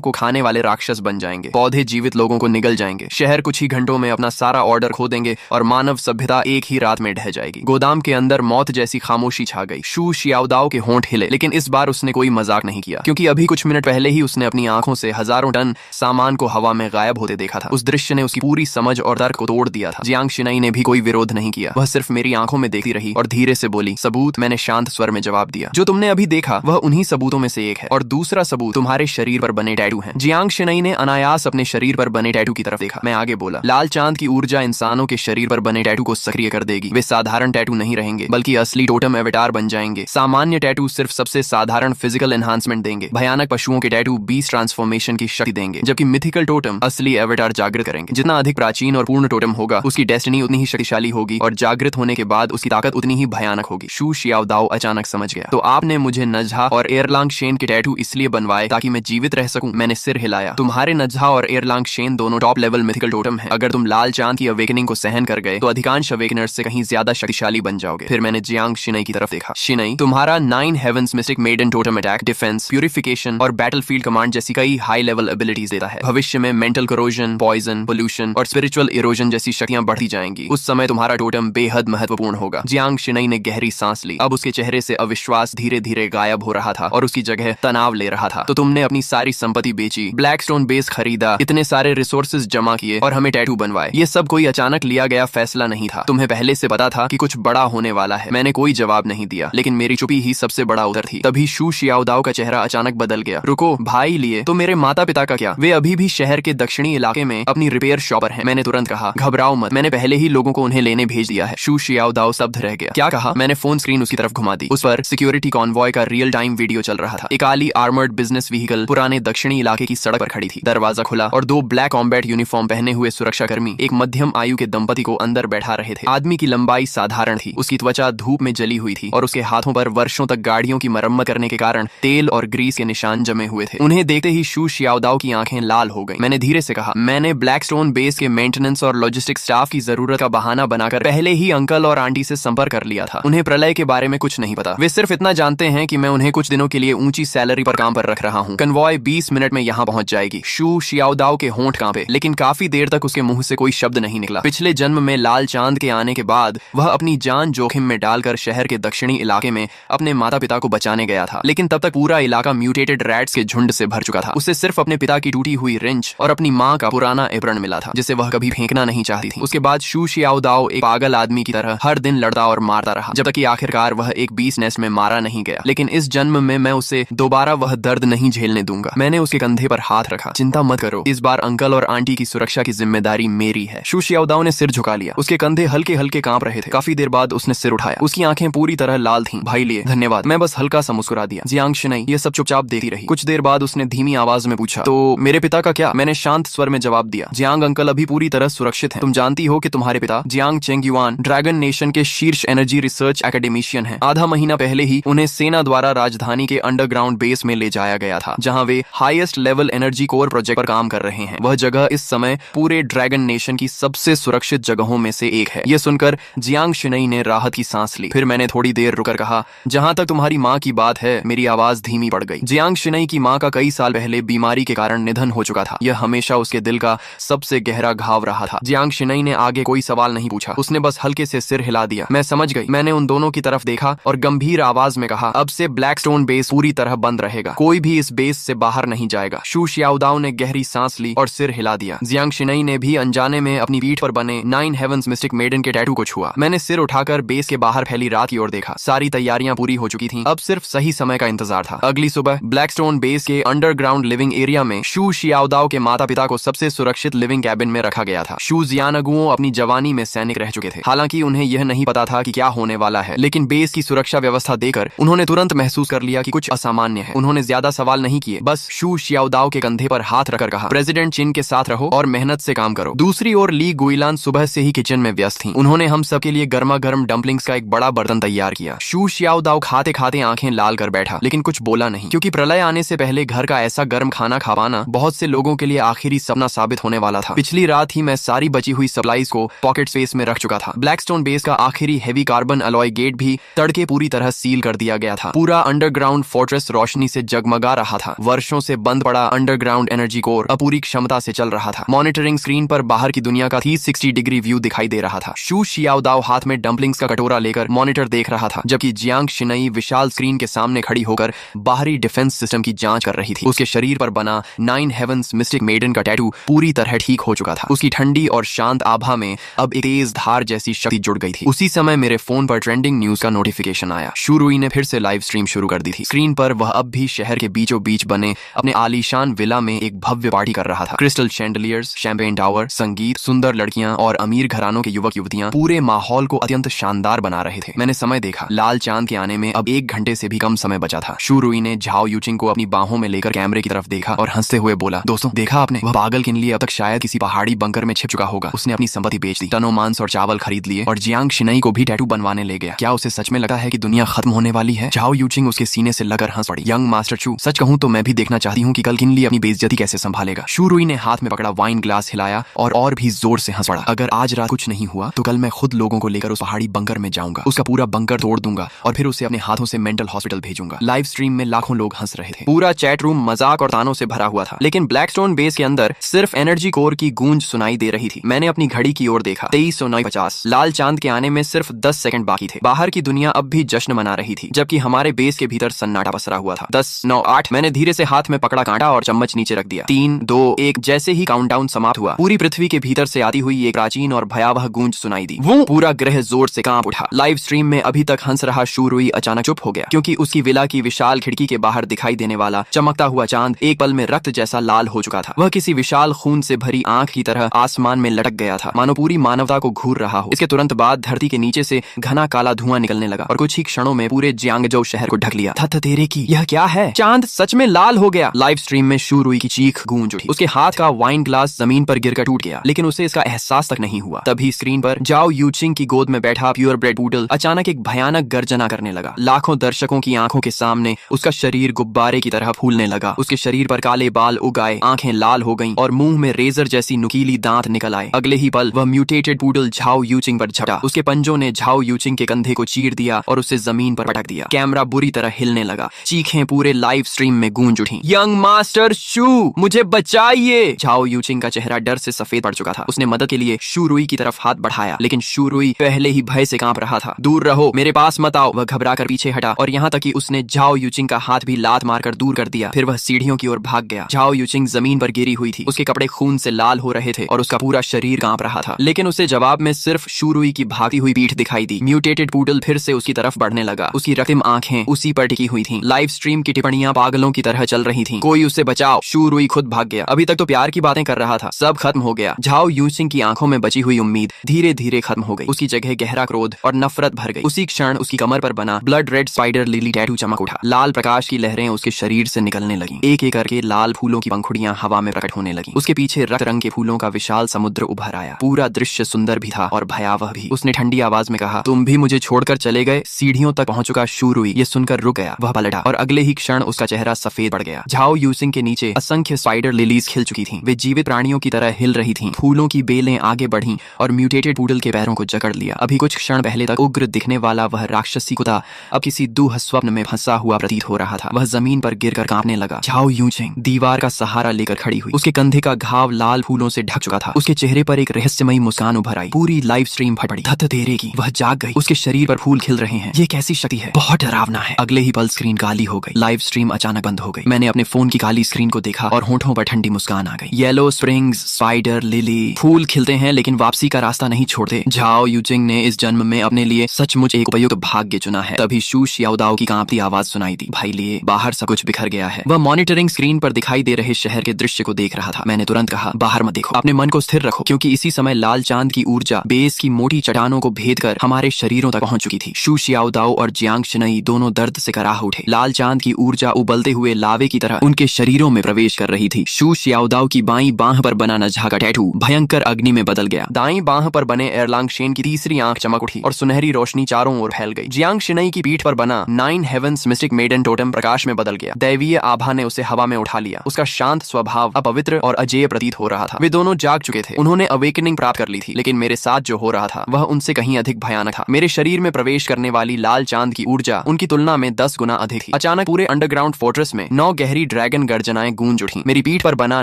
को खाने वाले राक्षस बन जाएंगे। पौधे जीवित लोगों को निगल जाएंगे। शहर कुछ ही घंटों में अपना सारा ऑर्डर खो देंगे और मानव सभ्यता एक ही रात में ढह जाएगी। गोदाम के अंदर मौत जैसी खामोशी छा गई। शू शियाओदाओ के होंठ हिले, लेकिन इस बार उसने कोई मजाक नहीं किया, क्योंकि अभी कुछ मिनट पहले ही उसने अपनी आंखों से हजारों टन सामान को हवा में गायब होते देखा था। उस दृश्य ने उसकी पूरी समझ और तर्क को तोड़ दिया था। जियांग शिनाई ने भी कोई विरोध नहीं किया। वह सिर्फ मेरी आंखों में देखती रही और धीरे से बोली, सबूत। मैंने शांत स्वर में जवाब दिया, जो तुमने अभी देखा वह उन्हीं सबूतों में से एक है, और दूसरा सबूत तुम्हारे शरीर पर बने टैटू हैं। जियांग शिनाई ने अनायास अपने शरीर पर बने टैटू की तरफ देखा। मैं आगे बोला, लाल चांद की ऊर्जा इंसानों के शरीर पर बने टैटू को सक्रिय कर देगी। वे साधारण टैटू नहीं रहेंगे, बल्कि असली टोटम एवेटार बन जाएंगे। सामान्य टैटू सिर्फ सबसे साधारण फिजिकल एनहांसमेंट देंगे। भयानक पशुओं के टैटू बीस्ट ट्रांसफॉर्मेशन की शक्ति देंगे, जबकि मिथिकल टोटम असली एवेटार जागृत करेंगे। जितना अधिक प्राचीन और पूर्ण टोटम होगा, उसकी डेस्टिनी उतनी ही शक्तिशाली होगी, और जागृत होने के बाद उसकी ताकत उतनी ही भयानक होगी। शू शियाओदाओ अचानक समझ गया। तो आपने मुझे नजहा और एयरलांग शेन के टैटू इसलिए बनवाए ताकि मैं जीवित रह सकूं? मैंने सिर हिलाया। तुम्हारे नजहा और एयरलांग शेन दोनों टॉप लेवल मिथिकल टोटम है। अगर तुम लाल चांद की अवेकनिंग को सहन कर गए तो अधिकांश अवेकनर्स से कहीं ज्यादा शक्तिशाली बन जाओगे। फिर मैंने जियांग शिनाई की तरफ देखा। शिनाई, तुम्हारा 9 heavens mystic maiden totem attack, defence, purification और बैटलफील्ड कमांड जैसी कई हाई लेवल एबिलिटीज देता है। भविष्य में मेंटल करोजन, पॉइजन, पोल्यूशन और स्पिरिचुअल इरोजन जैसी शक्तियां बढ़ती जाएंगी। उस समय तुम्हारा टोटम बेहद महत्वपूर्ण होगा। जियांग शिनाई ने गहरी सांस ली। अब उसके चेहरे से अविश्वास धीरे धीरे गायब हो रहा था और उसकी जगह तनाव ले रहा था। तो तुमने अपनी सारी संपत्ति बेची, ब्लैकस्टोन बेस खरीदा, इतने सारे रिसोर्सेज जमा किए और हमें टैटू बनवाए। ये सब कोई अचानक लिया गया फैसला नहीं था। तुम्हें पहले से पता था कि कुछ बड़ा होने वाला है। मैंने कोई जवाब नहीं दिया, लेकिन मेरी चुप्पी ही सबसे बड़ा उत्तर थी। तभी शू शियाओदाओ का चेहरा अचानक बदल गया। रुको, भाई लिए तो मेरे माता पिता का क्या? वे अभी भी शहर के दक्षिणी इलाके में अपनी रिपेयर शॉप पर हैं। मैंने तुरंत कहा, घबराओ मत, मैंने पहले ही लोगों को उन्हें लेने भेज दिया है। शू शियाओदाओ स्तब्ध रह गया। क्या कहा? मैंने फोन स्क्रीन उसकी तरफ घुमा दी। उस पर सिक्योरिटी कॉन्वॉय का रियल टाइम वीडियो चल रहा था। एक काली आर्मर्ड बिजनेस व्हीकल पुराने दक्षिणी इलाके की सड़क पर खड़ी थी। दरवाजा खुला और 2 ब्लैक कॉम्बैट यूनिफॉर्म पहने हुए सुरक्षाकर्मी एक मध्यम आयु के दंपति को अंदर बैठा रहे थे। आदमी की लंबाई साधारण थी, उसकी त्वचा धूप में जली हुई थी और उसके हाथों पर वर्षों तक गाड़ियों की मरम्मत करने के कारण तेल और ग्रीस के निशान जमे हुए थे। उन्हें देखते ही शू शियाओदाओ की आंखें लाल हो गईं। मैंने धीरे से कहा, मैंने ब्लैकस्टोन बेस के मेंटेनेंस और लॉजिस्टिक स्टाफ की जरूरत का बहाना बनाकर पहले ही अंकल और आंटी से संपर्क कर लिया था। उन्हें प्रलय के बारे में कुछ नहीं पता। वे सिर्फ इतना जानते हैं कि मैं उन्हें कुछ दिनों के लिए ऊंची सैलरी पर काम पर रख रहा हूँ। कन्वॉय 20 मिनट में यहाँ पहुंच जाएगी। शू शियाओदाओ के होंठ कांपे, लेकिन काफी देर तक उसके मुंह से कोई शब्द नहीं निकला। पिछले जन्म में लाल चांद के आने के बाद वह अपनी जान जोखिम में डालकर शहर के दक्षिणी इलाके में अपने माता पिता को बचाने गया था, लेकिन तब तक पूरा इलाका म्यूटेटेड रैट्स के झुंड से भर चुका था। उसे सिर्फ अपने पिता की टूटी हुई रिंच और अपनी माँ का पुराना एप्रन मिला था, जिसे वह कभी फेंकना नहीं चाहती थी। उसके बाद शू शियाओदाओ एक पागल आदमी की तरह हर दिन लड़ता और मारता रहा, जब तक कि आखिरकार वह एक बीस नेस्ट में मारा नहीं गया। लेकिन इस जन्म में मैं उसे दोबारा वह दर्द नहीं झेलने दूंगा। मैंने उसके कंधे पर हाथ रखा। चिंता मत करो, इस बार अंकल और आंटी की सुरक्षा की जिम्मेदारी मेरी है। शू शियाओदाओ ने सिर झुका लिया। उसके कंधे हल्के हल्के कांप रहे थे। काफी देर बाद उसने सिर उठाया। उसकी आंखें पूरी तरह लाल थीं। भाई लिए धन्यवाद। मैं बस हल्का सा मुस्कुरा दिया। जियांग शिनाई ये सब चुपचाप देखती रही। कुछ देर बाद उसने धीमी आवाज में पूछा, तो मेरे पिता का क्या? मैंने शांत स्वर में जवाब दिया, जियांग अंकल अभी पूरी तरह सुरक्षित हैं। तुम जानती हो कि तुम्हारे पिता जियांग चेंगयुआन ड्रैगन नेशन के शीर्ष एनर्जी रिसर्च एकेडमिशियन हैं। आधा महीना पहले ही उन्हें सेना द्वारा राजधानी के अंडरग्राउंड बेस में ले जाया गया था, जहां वे highest level energy core project पर काम कर रहे हैं। वह जगह इस समय पूरे ड्रैगन नेशन की सबसे सुरक्षित जगहों में से एक है। यह सुनकर जियांग शिनाई ने राहत की सांस ली। फिर मैंने थोड़ी देर रुकर कहा, जहां तक तुम्हारी माँ की बात है, मेरी आवाज धीमी पड़ गई। जियांग शिनाई की माँ का कई साल पहले बीमारी के कारण निधन हो चुका था। यह हमेशा उसके दिल का सबसे गहरा घाव रहा था। जियांग शिनाई ने आगे कोई सवाल नहीं पूछा। उसने बस हल्के से सिर हिला दिया। मैं समझ गई। मैंने उन दोनों की तरफ देखा और गंभीर आवाज में कहा, अब से ब्लैकस्टोन बेस पूरी तरह बंद रहेगा। कोई भी इस बेस से बाहर नहीं जाएगा। शू शियाओदाओ ने गहरी सांस ली और सिर हिला दिया। जियांग शिनाई ने भी अनजाने में अपनी पीठ पर बने 9 हेवंस मिस्टिक मेडन के टैटू को छुआ। मैंने सिर उठाकर बेस के बाहर फैली रात की ओर देखा। सारी तैयारियां पूरी हो चुकी थीं। अब सिर्फ सही समय का इंतजार था। अगली सुबह ब्लैकस्टोन बेस के अंडरग्राउंड लिविंग एरिया में शू शियाओदाओ के माता पिता को सबसे सुरक्षित लिविंग कैबिन में रखा गया था। शू जियानगुओ अपनी जवानी में सैनिक रह चुके थे। हालांकि उन्हें यह नहीं पता था कि क्या होने वाला है, लेकिन बेस की सुरक्षा व्यवस्था देकर उन्होंने तुरंत महसूस कर लिया कि कुछ असामान्य है। उन्होंने ज्यादा सवाल नहीं किए, बस शू शियाओदाओ के कंधे पर हाथ रखकर कहा, प्रेसिडेंट चिन के साथ रहो और मेहनत से काम करो। दूसरी ओर ली गुइलान सुबह से ही किचन में व्यस्त थीं। उन्होंने हम सबके लिए गर्मा गर्म डम्पलिंग्स का एक बड़ा बर्तन तैयार किया। शू शियाओदाओ खाते खाते आंखें लाल कर बैठा, लेकिन कुछ बोला नहीं, क्योंकि प्रलय आने से पहले घर का ऐसा गर्म खाना खा पाना बहुत से लोगों के लिए आखिरी सपना साबित होने वाला था। पिछली रात ही मैं सारी बची हुई सप्लाईज को पॉकेट स्पेस में रख चुका था। ब्लैकस्टोन बेस का आखिरी हेवी कार्बन अलॉय गेट भी तड़के पूरी तरह सील कर दिया गया था। पूरा अंडरग्राउंड फोर्ट्रेस रोशनी से जगमगा जगा रहा था। वर्षों से बंद पड़ा अंडरग्राउंड एनर्जी कोर अब पूरी क्षमता से चल रहा था। मॉनिटरिंग स्क्रीन पर बाहर की दुनिया का 360 डिग्री व्यू दिखाई दे रहा था। शू शियाओदाओ हाथ में डंपलिंग्स का कटोरा लेकर मॉनिटर देख रहा था, जबकि जियांग शिनई विशाल स्क्रीन के सामने खड़ी होकर बाहरी डिफेंस सिस्टम की जांच कर रही थी। उसके शरीर पर बना 9 हेवंस मिस्टिक मेडन का टैटू पूरी तरह ठीक हो चुका था। उसकी ठंडी और शांत आभा में अब एक तेज धार जैसी शक्ति जुड़ गई थी। उसी समय मेरे फोन पर ट्रेंडिंग न्यूज का नोटिफिकेशन आया। शू रुई ने फिर से लाइव स्ट्रीम शुरू कर दी थी। स्क्रीन पर वह अब भी शहर के बीचों बीच बने अपने आलीशान विला में एक भव्य पार्टी कर रहा था। क्रिस्टल शैंडलियर्स, शैंपेन टावर, संगीत, सुंदर लड़कियां और अमीर घरानों के युवक युवतियां पूरे माहौल को अत्यंत शानदार बना रहे थे। मैंने समय देखा। लाल चांद के आने में अब 1 घंटे से भी कम समय बचा था। शू रुई ने झाओ यूचिंग को अपनी बाहों में लेकर कैमरे की तरफ देखा और हंसते हुए बोला, दोस्तों देखा आपने, वह पागल किन लिए अब तक शायद किसी पहाड़ी बंकर में छिप चुका होगा। उसने अपनी संपत्ति बेच दी, टनों मांस और चावल खरीद लिए और जियांग शिनई को भी टैटू बनवाने ले गया। क्या उसे सच में लगा है कि दुनिया खत्म होने वाली है? झाओ यूचिंग उसके सीने से लगकर हंस पड़ी। यंग मास्टर चू, सच कहूं तो मैं भी देखना चाहती हूँ कि कल किन लिए अपनी बेइज्जती कैसे संभालेगा। शू रुई ने हाथ में पकड़ा वाइन ग्लास हिलाया और भी जोर से हंस पड़ा। अगर आज रात कुछ नहीं हुआ तो कल मैं खुद लोगों को लेकर उस पहाड़ी बंकर में जाऊंगा, उसका पूरा बंकर तोड़ दूंगा और फिर उसे अपने हाथों से मेंटल हॉस्पिटल भेजूंगा। लाइव स्ट्रीम में लाखों लोग हंस रहे थे। पूरा चैट रूम मजाक और तानों से भरा हुआ था, लेकिन ब्लैकस्टोन बेस के अंदर सिर्फ एनर्जी कोर की गूंज सुनाई दे रही थी। मैंने अपनी घड़ी की ओर देखा। 23:50। लाल चांद के आने में सिर्फ 10 सेकंड बाकी थे। बाहर की दुनिया अब भी जश्न मना रही थी, जबकि हमारे बेस के भीतर सन्नाटा पसरा हुआ था। 10, 9, 8। मैंने धीरे से हाथ में पकड़ा कांटा और चम्मच नीचे रख दिया। 3, 2, 1। जैसे ही काउंटडाउन समाप्त हुआ, पूरी पृथ्वी के भीतर से आती हुई एक प्राचीन और भयावह गूंज सुनाई दी। वो पूरा ग्रह जोर से कांप उठा। लाइव स्ट्रीम में अभी तक हंस रहा शू रुई अचानक चुप हो गया, क्योंकि उसकी विला की विशाल खिड़की के बाहर दिखाई देने वाला चमकता हुआ चांद एक पल में रक्त जैसा लाल हो चुका था। वह किसी विशाल खून से भरी आंख की तरह आसमान में लटक गया था, मानो पूरी मानवता को घूर रहा हो। इसके तुरंत बाद धरती के नीचे से घना काला धुआं निकलने लगा और कुछ ही क्षणों में पूरे जियांगजो शहर को ढक लिया। थत तेरे की, यह क्या है? चांद सच में लाल हो गया। लाइव स्ट्रीम में शू रुई की चीख गूंज उठी। उसके हाथ का वाइन ग्लास जमीन पर गिरकर टूट गया, लेकिन उसे इसका एहसास तक नहीं हुआ। तभी स्क्रीन पर जाओ यूचिंग की गोद में बैठा प्योर ब्रेड पूडल अचानक एक भयानक गर्जना करने लगा। लाखों दर्शकों की आंखों के सामने उसका शरीर गुब्बारे की तरह फूलने लगा। उसके शरीर पर काले बाल उग आए, आंखें लाल हो गईं और मुंह में रेजर जैसी नुकीली दांत निकल आए। अगले ही पल वह म्यूटेटेड पूडल झाओ यूचिंग पर झपटा। उसके पंजों ने झाओ यूचिंग के कंधे को चीर दिया और उसे जमीन पर पटक दिया। कैमरा बुरी तरह हिलने लगा। चीखें पूरे लाइव स्ट्रीम में गूंज उठी। यंग मास्टर शू, मुझे बचाइए! झाओ यूचिंग का चेहरा डर से सफेद पड़ चुका था। उसने मदद के लिए शू रुई की तरफ हाथ बढ़ाया, लेकिन शू रुई पहले ही भय से कांप रहा था। दूर रहो, मेरे पास मत आओ। वह घबराकर पीछे हटा और यहाँ तक कि उसने झाओ यूचिंग का हाथ भी लात मारकर दूर कर दिया। फिर वह सीढ़ियों की ओर भाग गया। झाओ यूचिंग जमीन पर गिरी हुई थी। उसके कपड़े खून से लाल हो रहे थे और उसका पूरा शरीर कांप रहा था, लेकिन उसे जवाब में सिर्फ शू रुई की भागती हुई पीठ दिखाई दी। म्यूटेटेड पूडल फिर से उसकी तरफ बढ़ने लगा। उसकी रक्तिम आंखें उसी पर टिकी हुई थीं। लाइव स्ट्रीम की टिप्पणियां पागलों की तरह चल रही थीं। कोई उसे बचाओ। शू रुई खुद भाग गया। अभी तक तो प्यार की बातें कर रहा था, सब खत्म हो गया। झाओ यूचिंग की आंखों में बची हुई उम्मीद धीरे धीरे खत्म हो गई। उसकी जगह गहरा क्रोध और नफरत भर गई। उसी क्षण उसकी कमर पर बना blood red spider lily tattoo चमक उठा। लाल प्रकाश की लहरें उसके शरीर से निकलने लगी। एक एक करके लाल फूलों की पंखुड़ियां हवा में प्रकट होने लगी। उसके पीछे रक्त रंग के फूलों का विशाल समुद्र उभर आया। पूरा दृश्य सुंदर भी था और भयावह भी। उसने ठंडी आवाज में कहा, तुम भी मुझे छोड़कर चले गए? सीढ़ियों तक पहुंच चुका शू रुई ये सुनकर रुक गया। वह पलटा और अगले ही क्षण उसका चेहरा सफेद पड़ गया। झाओ यूचिंग के नीचे असंख्य स्पाइडर लिलीज खिल चुकी थीं। वे जीवित प्राणियों की तरह हिल रही थीं। फूलों की बेलें आगे बढ़ीं और म्यूटेटेड पूडल के पैरों को जकड़ लिया। अभी कुछ क्षण पहले तक उग्र दिखने वाला वह राक्षसी कुत्ता अब किसी दुह स्वप्न में फंसा हुआ प्रतीत हो रहा था। वह जमीन पर गिरकर कांपने लगा। झाओ यूचिंग दीवार का सहारा लेकर खड़ी हुई। उसके कंधे का घाव लाल फूलों से ढक चुका था। उसके चेहरे पर एक रहस्यमयी मुस्कान उभर आई। पूरी लाइव स्ट्रीम फट पड़ी। धत तेरे की, वह जाग गई। उसके शरीर पर फूल खिल रहे हैं। ये कैसी शक्ति है? बहुत डरावना है। अगले ही पल स्क्रीन काली हो गई। लाइव स्ट्रीम अचानक बंद हो गई। मैंने अपने फोन की काली स्क्रीन को देखा और होठों पर ठंडी मुस्कान आ गई। येलो स्प्रिंग्स, स्पाइडर लिली, फूल खिलते हैं लेकिन वापसी का रास्ता नहीं छोड़ते। झाओ यूचिंग ने इस जन्म में अपने लिए सचमुच एक उपयुक्त भाग्य चुना है। तभी शू शियाओदाओ की कांपती आवाज सुनाई दी, भाई लिए बाहर सब कुछ बिखर गया है। वह मॉनिटरिंग स्क्रीन पर दिखाई दे रहे शहर के दृश्य को देख रहा था। मैंने तुरंत कहा, बाहर मत देखो, अपने मन को स्थिर रखो, क्योंकि इसी समय लाल चांद की ऊर्जा बेस की मोटी चट्टानों को भेद कर हमारे शरीरों तक पहुंच चुकी थी। शू शियाओदाओ और जियांग शिनई दोनों दर्द से कराह उठे। लाल चांद की ऊर्जा उबलते हुए लावे की तरह उनके शरीरों में प्रवेश कर रही थी। शू शियाओदाओ की बाईं बांह पर बना नझा का टैटू भयंकर अग्नि में बदल गया। दाईं बांह पर बने एरलांग शेन की तीसरी आंख चमक उठी और सुनहरी रोशनी चारों ओर फैल गई। जियांग शिनई की पीठ पर बना 9 हेवंस मिस्टिक मेडन टोटम प्रकाश में बदल गया। दैवीय आभा ने उसे हवा में उठा लिया। उसका शांत स्वभाव अब पवित्र और अजेय प्रतीत हो रहा था। वे दोनों जाग चुके थे। उन्होंने अवेकनिंग प्राप्त कर ली थी, लेकिन मेरे साथ जो हो रहा था वह उनसे कहीं अधिक भयानक था। मेरे शरीर में प्रवेश करने वाली लाल चांद की ऊर्जा उनकी तुलना में 10 गुना अधिक थी। अचानक पूरे अंडरग्राउंड अंडरग्राउंड फोर्ट्रेस में 9 गहरी ड्रैगन गर्जनाएं गूंज उठी। मेरी पीठ पर बना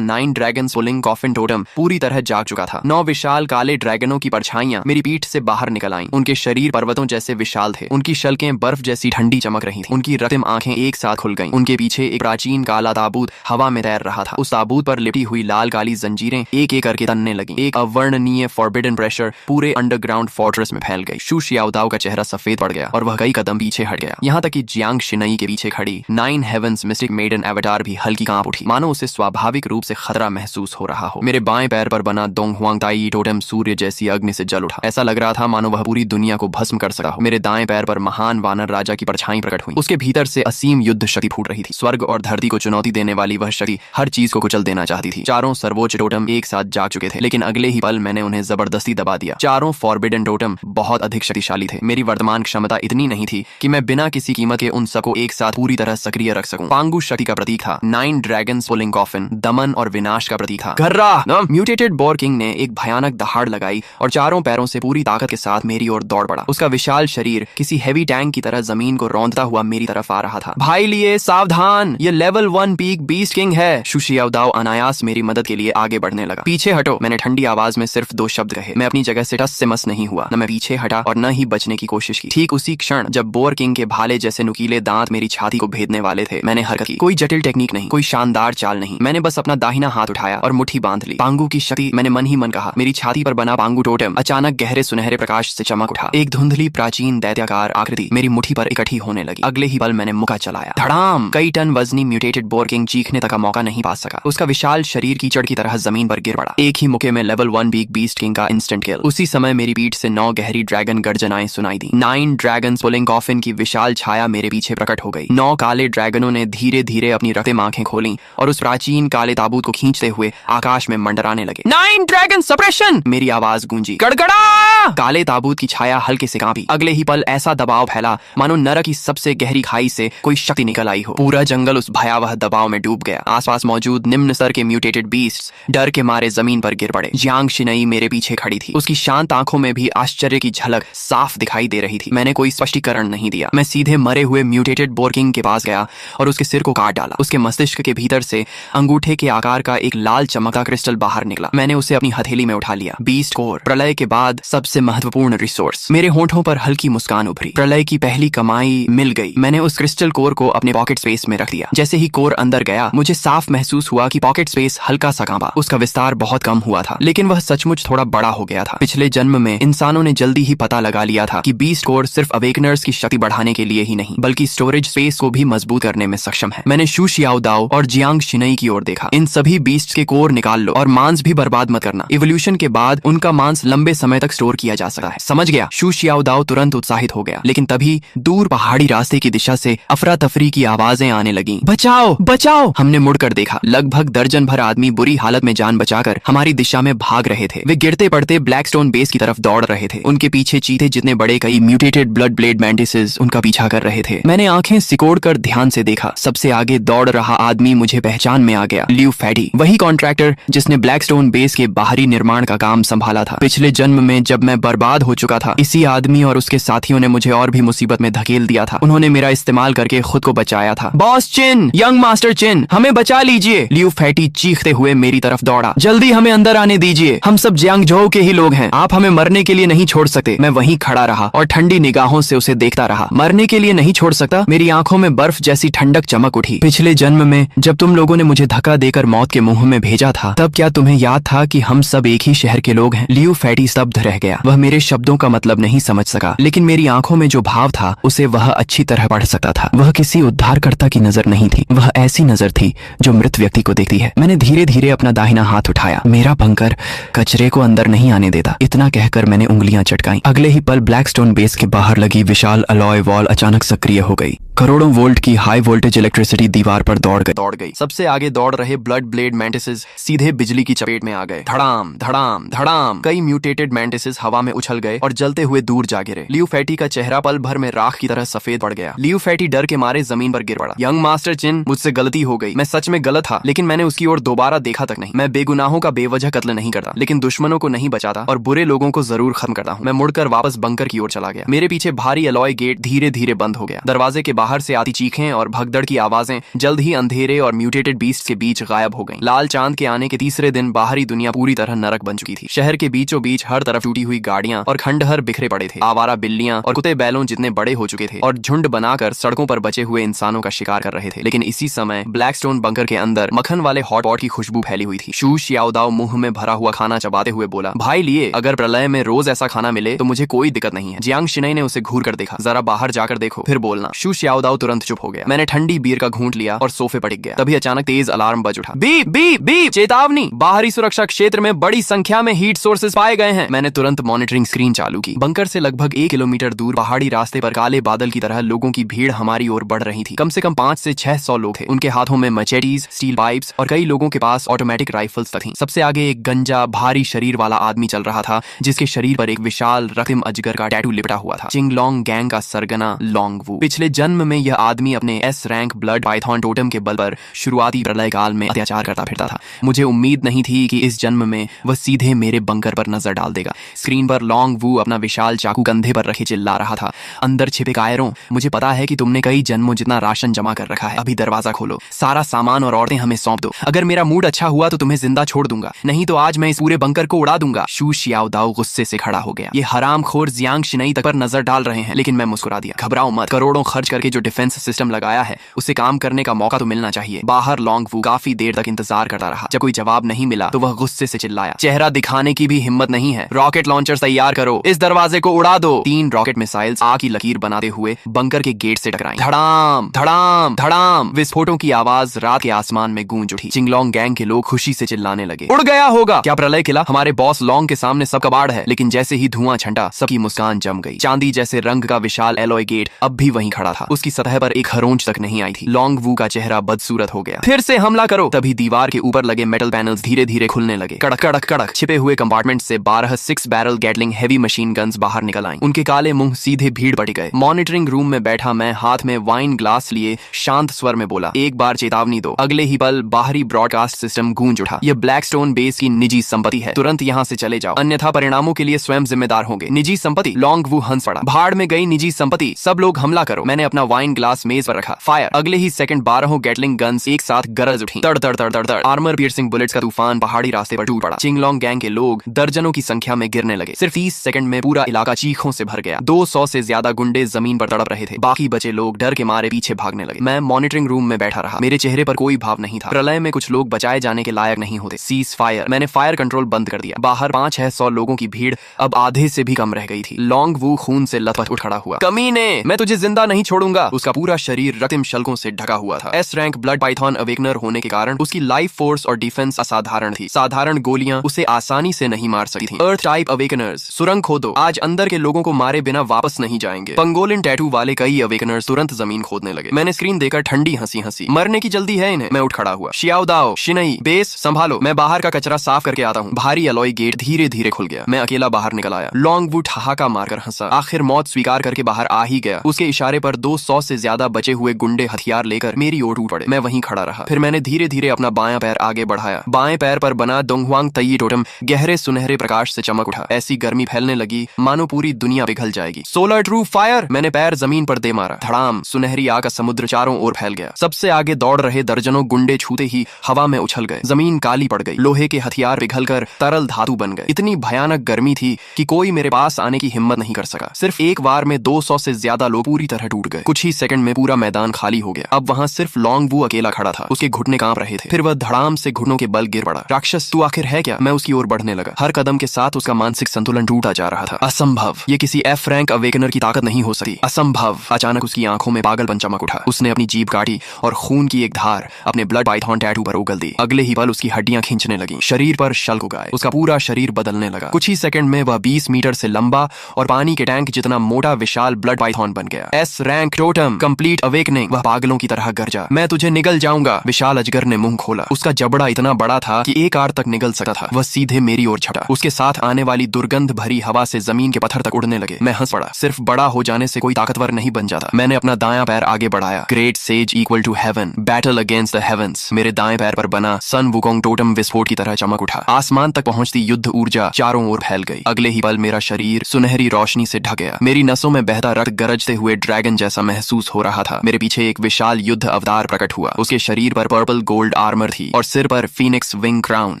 9 ड्रैगन पुलिंग कॉफिन टोटम पूरी तरह जाग चुका था। 9 विशाल काले ड्रैगनों की परछाइयां मेरी पीठ से बाहर निकल आईं। उनके शरीर पर्वतों जैसे विशाल थे। उनकी शल्कें बर्फ जैसी ठंडी चमक रही थीं। उनकी रक्तिम आंखें एक साथ खुल गईं। उनके पीछे एक प्राचीन काला ताबूत हवा में तैर रहा था। उस ताबूत पर लिपटी हुई लाल काली जंजीरें एक एक करके तनने लगी। एक अवर्णनीय फॉरबिडन प्रेशर पूरे अंडरग्राउंड फोर्ट्रेस में फैल गई। शू शियाओदाओ का चेहरा सफेद पड़ गया और वह कई कदम पीछे हट गया। यहाँ तक कि जियांग शिनई के पीछे खड़ी 9 हेवंस मिस्टिक मेडन एवटार भी हल्की कांप उठी, मानो उसे स्वाभाविक रूप से खतरा महसूस हो रहा हो। मेरे बाएं पैर पर बना दोंग हुआंग ताई टोटेम सूर्य जैसी अग्नि से जल उठा। ऐसा लग रहा था मानो वह पूरी दुनिया को भस्म कर सका हो। मेरे दाएं पैर पर महान वानर राजा की परछाई प्रकट हुई। उसके भीतर से असीम युद्ध शक्ति फूट रही थी। स्वर्ग और धरती को चुनौती देने वाली वह शक्ति हर चीज को कुचल देना चाहती थी। चारों सर्वोच्च टोटम एक साथ जाग चुके थे, लेकिन अगले ही पल मैंने उन्हें जबरदस्ती दबा दिया। चारों फॉरबिडन टोटम बहुत अधिक शक्तिशाली थे। मेरी वर्तमान क्षमता इतनी नहीं थी कि मैं बिना किसी कीमत के उन सबको एक साथ पूरी तरह सक्रिय रख सकूं। पांगु शक्ति का प्रतीक था। 9 ड्रैगन पुलिंग कॉफिन दमन और विनाश का प्रतीक था। घर्रा! म्यूटेटेड बोर किंग ने एक भयानक दहाड़ लगाई और चारों पैरों से पूरी ताकत के साथ मेरी ओर दौड़ पड़ा। उसका विशाल शरीर किसी हेवी टैंक की तरह जमीन को रौंदता हुआ मेरी तरफ आ रहा था। भाई लिए सावधान, ये लेवल 1 पीक बीस्ट किंग है। शू शियाओदाओ अनायास मेरी मदद के लिए आगे बढ़ने लगा। पीछे हटो, मैंने ठंडी आवाज में सिर्फ 2 शब्द कहे। मैं अपनी जगह से टस से मस नहीं हुआ। न मैं पीछे हटा और न ही बचने की कोशिश की। ठीक उसी क्षण जब बोर किंग के भाले जैसे नुकीले दांत मेरी छाती को भेदने वाले थे, मैंने हरकत की। कोई जटिल टेक्निक नहीं, कोई शानदार चाल नहीं। मैंने बस अपना दाहिना हाथ उठाया और मुट्ठी बांध ली। पांगु की शक्ति, मैंने मन ही मन कहा। मेरी छाती पर बना पांगु टोटेम अचानक गहरे सुनहरे प्रकाश से चमक उठा। एक धुंधली प्राचीन दैत्याकार आकृति मेरी मुट्ठी पर इकट्ठी होने लगी। अगले ही पल मैंने मुक्का चलाया। धड़ाम! कई टन वजनी म्यूटेटेड बोर किंग चीखने तक का मौका नहीं पा सका। उसका विशाल शरीर कीचड़ की तरह जमीन पर गिर पड़ा। एक ही मुक्के में लेवल 1 पीक बीस्ट किंग का इंस्टेंट किल। उसी समय मेरी पीठ से 9 गहरी ड्रैगन गर्जनाएं सुनाई दी। 9 ड्रैगन पुलिंग कॉफिन की विशाल छाया मेरे पीछे प्रकट हो गई। 9 काले ड्रैगनों ने धीरे धीरे अपनी रक्तिम आंखें खोली और उस प्राचीन काले ताबूत को खींचते हुए आकाश में मंडराने लगे। 9 ड्रैगन सप्रेशन! मेरी आवाज गूंजी। गड़गड़ा! काले ताबूत की छाया हल्के से कांपी। अगले ही पल ऐसा दबाव फैला मानो नरक की सबसे गहरी खाई से कोई शक्ति निकल आई हो। पूरा जंगल उस भयावह दबाव में डूब गया। आसपास मौजूद निम्न स्तर के म्यूटेटेड बीस्ट्स डर के मारे जमीन पर गिर पड़े। जियांग शिनई मेरे पीछे खड़ी थी। उसकी शांत आंखों में भी आश्चर्य की झलक साफ दिखाई दे रही थी। मैंने कोई स्पष्टीकरण नहीं दिया। मैं सीधे मरे हुए म्यूटेटेड बोर किंग के पास गया और उसके सिर को काट डाला। उसके मस्तिष्क के भीतर से अंगूठे के आकार का एक लाल चमकता क्रिस्टल बाहर निकला। मैंने उसे अपनी हथेली में उठा लिया। बीस्ट कोर, प्रलय के बाद सबसे महत्वपूर्ण रिसोर्स। मेरे होंठों पर हल्की मुस्कान उभरी। प्रलय की पहली कमाई मिल गई। मैंने उस क्रिस्टल कोर को अपने पॉकेट स्पेस में रख दिया। जैसे ही कोर अंदर गया, मुझे साफ महसूस हुआ कि पॉकेट स्पेस हल्का सा कांपा। उसका विस्तार बहुत कम हुआ था, लेकिन वह सचमुच थोड़ा बड़ा हो गया था। पिछले जन्म में इंसानों ने जल्दी ही पता लगा लिया था कि बीस्ट कोर सिर्फ अवेकनर्स की शक्ति बढ़ाने के लिए ही नहीं, बल्कि स्टोरेज स्पेस को भी मजबूत करने में सक्षम है। मैंने शू शियाओदाओ और जियांग शिनई की ओर देखा। इन सभी बीस्ट्स के कोर निकाल लो और मांस भी बर्बाद मत करना। इवोल्यूशन के बाद उनका मांस लंबे समय तक स्टोर किया जा सकता है। समझ गया? शू शियाओदाओ तुरंत उत्साहित हो गया, लेकिन तभी दूर पहाड़ी रास्ते की दिशा से अफरा तफरी की आवाजें आने लगी। बचाओ बचाओ! हमने मुड़कर देखा। लगभग दर्जन भर आदमी बुरी हालत में जान बचाकर हमारी दिशा में भाग रहे थे। वे गिरते पड़ते ब्लैकस्टोन बेस की तरफ दौड़ रहे थे। उनके पीछे चीते जितने बड़े कई म्यूटेटेड ब्लड ब्लेड मैंटिसेस उनका पीछा कर रहे थे। मैंने आंखें सिकोड़कर ध्यान से देखा। सबसे आगे दौड़ रहा आदमी मुझे पहचान में आ गया। लियू फैटी, वही कॉन्ट्रैक्टर जिसने ब्लैकस्टोन बेस के बाहरी निर्माण का काम संभाला था। पिछले जन्म में जब मैं बर्बाद हो चुका था, इसी आदमी और उसके साथियों ने मुझे और भी मुसीबत में धकेल दिया था। उन्होंने मेरा इस्तेमाल करके खुद को बचाया था। बॉस चिन, यंग मास्टर चिन, हमें बचा लीजिए! लियू फैटी चीखते हुए मेरी तरफ दौड़ा। जल्दी हमें अंदर आने दीजिए, हम सब जियांगझोउ के ही लोग हैं। आप हमें मरने के लिए नहीं छोड़ सकते। मैं वहीं खड़ा रहा और ठंडी निगाहों से उसे देखता रहा। मरने के लिए नहीं छोड़ सकता? मेरी आंखों में बर्फ जैसी ठंडक चमक उठी। पिछले जन्म में जब तुम लोगों ने मुझे धक्का देकर मौत के मुंह में भेजा था, तब क्या तुम्हें याद था कि हम सब एक ही शहर के लोग हैं? लियू फैटी स्तब्ध रह गया। वह मेरे शब्दों का मतलब नहीं समझ सका, लेकिन मेरी आंखों में जो भाव था उसे वह अच्छी तरह पढ़ सकता था। वह किसी उद्धारकर्ता की नजर नहीं थी। वह ऐसी नजर थी जो मृत व्यक्ति को देखती है। मैंने धीरे धीरे अपना दाहिना हाथ उठाया। मेरा बंकर कचरे को अंदर नहीं आने देता। इतना कहकर मैंने उंगलियां चटकाई। अगले ही पल ब्लैकस्टोन बेस के बाहर लगी विशाल अलॉय वॉल अचानक सक्रिय हो गई। करोड़ों वोल्ट की हाई वोल्टेज इलेक्ट्रिसिटी दीवार पर दौड़ गई। सबसे आगे दौड़ रहे ब्लड ब्लेड मैंटिसेस सीधे बिजली की चपेट में आ गए। धड़ाम धड़ाम धड़ाम! कई म्यूटेटेड मैंटिसेस हवा में उछल गए और जलते हुए दूर जा गिरे। लियू फैटी का चेहरा पल भर में राख की तरह सफेद पड़ गया। लियू फैटी डर के मारे जमीन पर गिर पड़ा। यंग मास्टर चिन, मुझसे गलती हो गई। मैं सच में गलत था, लेकिन मैंने उसकी ओर दोबारा देखा तक नहीं। मैं बेगुनाहों का बेवजह कत्ल नहीं करता, लेकिन दुश्मनों को नहीं बचाता और बुरे लोगों को जरूर खत्म करता हूँ। मैं मुड़कर वापस बंकर की ओर चला गया। मेरे पीछे भारी अलॉय गेट धीरे धीरे बंद हो गया। दरवाजे के बाहर बाहर से आती चीखें और भगदड़ की आवाजें जल्द ही अंधेरे और म्यूटेटेड बीस्ट के बीच गायब हो गईं। लाल चांद के आने के तीसरे दिन बाहरी दुनिया पूरी तरह नरक बन चुकी थी। शहर के बीचों बीच हर तरफ टूटी हुई गाड़ियां और खंडहर बिखरे पड़े थे। आवारा बिल्लियां और कुत्ते बैलों जितने बड़े हो चुके थे और झुंड बनाकर सड़कों पर बचे हुए इंसानों का शिकार कर रहे थे। लेकिन इसी समय ब्लैकस्टोन बंकर के अंदर मक्खन वाले हॉट पॉट की खुशबू फैली हुई थी। शू शियाओदाओ मुंह में भरा हुआ खाना चबाते हुए बोला, भाई लिए, अगर प्रलय में रोज ऐसा खाना मिले तो मुझे कोई दिक्कत नहीं है। जियांग शिनई ने उसे घूर कर देखा, जरा बाहर जाकर देखो, फिर बोलना। शू शियाओदाओ तुरंत चुप हो गया। मैंने ठंडी बीयर का घूंट लिया और सोफे पर टिक गया। तभी अचानक तेज अलार्म बज उठा। बीप बीप बीप, चेतावनी, बाहरी सुरक्षा क्षेत्र में बड़ी संख्या में हीट सोर्सेज पाए गए हैं। मैंने तुरंत मॉनिटरिंग स्क्रीन चालू की। बंकर से लगभग 1 किलोमीटर दूर पहाड़ी रास्ते पर काले बादल की तरह लोगों की भीड़ हमारी ओर बढ़ रही थी। कम से कम 500 से 600 लोग थे। उनके हाथों में मचेटीज, स्टील पाइप्स और कई लोगों के पास ऑटोमेटिक राइफल्स थी। सबसे आगे एक गंजा भारी शरीर वाला आदमी चल रहा था, जिसके शरीर पर एक विशाल रक्तिम अजगर का टैटू लिपटा हुआ था। चिंगलोंग गैंग का सरगना लोंग वू। पिछले जन्म में यह आदमी अपने S rank blood Python totem के बल पर शुरुआती प्रलय काल में अत्याचार करता फिरता था। मुझे उम्मीद नहीं थी कि इस जन्म में वह सीधे मेरे बंकर पर नजर डाल देगा। स्क्रीन पर लोंग वू अपना विशाल चाकू कंधे पर रखे चिल्ला रहा था, अंदर छिपे कायरों, मुझे पता है कि तुमने कई जन्मों जितना राशन जमा कर रखा है। अभी दरवाजा खोलो, सारा सामान और औरतें हमें सौंप दो। अगर मेरा मूड अच्छा हुआ तो तुम्हें जिंदा छोड़ दूंगा, नहीं तो आज मैं इस पूरे बंकर को उड़ा दूंगा। शू शियाओदाओ गुस्से से खड़ा हो गया। ये हरामखोर जियांग शिनई तक पर नजर डाल रहे हैं। लेकिन मैं मुस्कुरा दिया। घबराओ मत, करोड़ों खर्च करके जो डिफेंस सिस्टम लगाया है उसे काम करने का मौका तो मिलना चाहिए। बाहर लोंग वू काफी देर तक इंतजार करता रहा। जब कोई जवाब नहीं मिला तो वह गुस्से से चिल्लाया, चेहरा दिखाने की भी हिम्मत नहीं है, रॉकेट लॉन्चर तैयार करो, इस दरवाजे को उड़ा दो। 3 रॉकेट मिसाइल्स आग की लकीर बनाते हुए बंकर के गेट से टकराई। धड़ाम धड़ाम धड़ाम, विस्फोटों की आवाज रात के आसमान में गूंज उठी। चिंगलोंग गैंग के लोग खुशी से चिल्लाने लगे, उड़ गया होगा। क्या प्रलय किला? हमारे बॉस लोंग के सामने सब कबाड़ है। लेकिन जैसे ही धुआं छंटा, सबकी मुस्कान जम गई। चांदी जैसे रंग का विशाल एलॉय गेट अब भी वहीं खड़ा था। उसकी सतह पर एक खरोंच तक नहीं आई थी। लोंग वू का चेहरा बदसूरत हो गया। फिर से हमला करो। तभी दीवार के ऊपर लगे मेटल पैनल्स धीरे धीरे खुलने लगे। कड़क कड़क कड़क, छिपे हुए कंपार्टमेंट से 12 6 barrel Gatling heavy machine guns बाहर निकल आईं। उनके काले मुंह सीधे भीड़ बट गए। मॉनिटरिंग रूम में बैठा मैं हाथ में वाइन ग्लास लिए शांत स्वर में बोला, एक बार चेतावनी दो। अगले ही पल बाहरी ब्रॉडकास्ट सिस्टम गूंज उठा, यह ब्लैकस्टोन बेस की निजी संपत्ति है, तुरंत यहाँ से चले जाओ, अन्यथा परिणामों के लिए स्वयं जिम्मेदार होंगे। निजी संपत्ति? लोंग वू हंस पड़ा, भाड़ में गई निजी संपत्ति, सब लोग हमला करो। मैंने अपना वाइन ग्लास मेज पर रखा। फायर। अगले ही सेकंड 12 गैटलिंग गन्स एक साथ गरज उठी। तड़ तड़ तड़ तड़ तड़, आर्मर पियर्सिंग बुलेट्स का तूफान पहाड़ी रास्ते पर टूट पड़ा। चिंगलोंग गैंग के लोग दर्जनों की संख्या में गिरने लगे। सिर्फ 30 सेकंड में पूरा इलाका चीखों से भर गया। 200 से ज्यादा गुंडे जमीन पर तड़प रहे थे। बाकी बचे लोग डर के मारे पीछे भागने लगे। मैं मॉनिटरिंग रूम में बैठा रहा। मेरे चेहरे पर कोई भाव नहीं था। प्रलय में कुछ लोग बचाए जाने के लायक नहीं होते। Cease fire. मैंने फायर कंट्रोल बंद कर दिया। बाहर 500-600 लोगों की भीड़ अब आधे से भी कम रह गई थी। लोंग वू खून से लथपथ उठ खड़ा हुआ। कमीने, मैं तुझे जिंदा नहीं छोड़ूंगा। उसका पूरा शरीर रक्तिम शल्कों से ढका हुआ था। S rank blood Python awakener होने के कारण उसकी लाइफ फोर्स और डिफेंस असाधारण थी। साधारण गोलियां उसे आसानी से नहीं मार सकती थीं। अर्थ टाइप अवेकनर्स, सुरंग खोदो, आज अंदर के लोगों को मारे बिना वापस नहीं जाएंगे। पंगोलिन टैटू वाले कई अवेकनर्स तुरंत जमीन खोदने लगे। मैंने स्क्रीन देखकर ठंडी हंसी हंसी। मरने की जल्दी है इन्हें। मैं उठ खड़ा हुआ। शियाओदाओ, शिनई, बेस संभालो, मैं बाहर का कचरा साफ करके आता हूँ। भारी अलॉय गेट धीरे धीरे खुल गया। मैं अकेला बाहर निकल आया। लोंग वू ठहाका मारकर हंसा। आखिर मौत स्वीकार करके बाहर आ ही गया। उसके इशारे पर 200 से ज्यादा बचे हुए गुंडे हथियार लेकर मेरी ओर टूट पड़े। मैं वहीं खड़ा रहा। फिर मैंने धीरे धीरे अपना बायां पैर आगे बढ़ाया। बाएं पैर पर बना दोंगहुआंग तई टोटम गहरे सुनहरे प्रकाश से चमक उठा। ऐसी गर्मी फैलने लगी मानो पूरी दुनिया पिघल जाएगी। Solar true fire. मैंने पैर जमीन पर दे मारा। धड़ाम, सुनहरी आग का समुद्र चारों ओर फैल गया। सबसे आगे दौड़ रहे दर्जनों गुंडे छूते ही हवा में उछल गए। जमीन काली पड़ गई। लोहे के हथियार पिघलकर तरल धातु बन गए। इतनी भयानक गर्मी थी कि कोई मेरे पास आने की हिम्मत नहीं कर सका। सिर्फ एक बार में 200 से ज्यादा लोग पूरी तरह टूट गए। कुछ ही सेकंड में पूरा मैदान खाली हो गया। अब वहां सिर्फ लोंग वू अकेला खड़ा था। उसके घुटने कांप रहे थे। फिर वह धड़ाम से घुटनों के बल गिर पड़ा। राक्षस, तू आखिर है क्या? मैं उसकी ओर बढ़ने लगा। हर कदम के साथ उसका मानसिक संतुलन टूटा जा रहा था। असंभव, ये किसी एफ रैंक अवेकनर की ताकत नहीं हो सकती। असंभव। अचानक उसकी आंखों में पागलपन चमक उठा। उसने अपनी जीभ काटी और खून की एक धार अपने ब्लड पाइथन टैटू पर उगल दी। अगले ही पल उसकी हड्डियां खींचने लगी। शरीर पर शल्क उगाए। उसका पूरा शरीर बदलने लगा। कुछ ही सेकंड में वह 20 मीटर से लंबा और पानी के टैंक जितना मोटा विशाल ब्लड पाइथन बन गया। S rank totem complete awakening. वह पागलों की तरह गरजा, मैं तुझे निगल जाऊंगा। विशाल अजगर ने मुंह खोला। उसका जबड़ा इतना बड़ा था कि एक आर तक निगल सकता था। वह सीधे मेरी ओर छटा। उसके साथ आने वाली दुर्गंध भरी हवा से जमीन के पत्थर तक उड़ने लगे। मैं हंस पड़ा। सिर्फ बड़ा हो जाने से कोई ताकतवर नहीं बन जाता। मैंने अपना दायां पैर आगे बढ़ाया। Great sage equal to heaven, battle against the heavens. मेरे दाएं पैर पर बना सन वुकोंग टोटम विस्फोट की तरह चमक उठा। आसमान तक पहुंचती युद्ध ऊर्जा चारों ओर फैल गई। अगले ही पल मेरा शरीर सुनहरी रोशनी से ढक गया। मेरी नसों में बहता रक्त गरजते हुए ड्रैगन जैसा महसूस हो रहा था। मेरे पीछे एक विशाल युद्ध अवतार प्रकट हुआ। उसके शरीर पर पर्पल गोल्ड आर्मर थी और सिर पर फीनिक्स विंग क्राउन।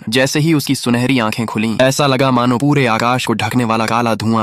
जैसे ही उसकी सुनहरी आंखें खुली, ऐसा लगा मानो पूरे आकाश को ढकने वाला काला धुआं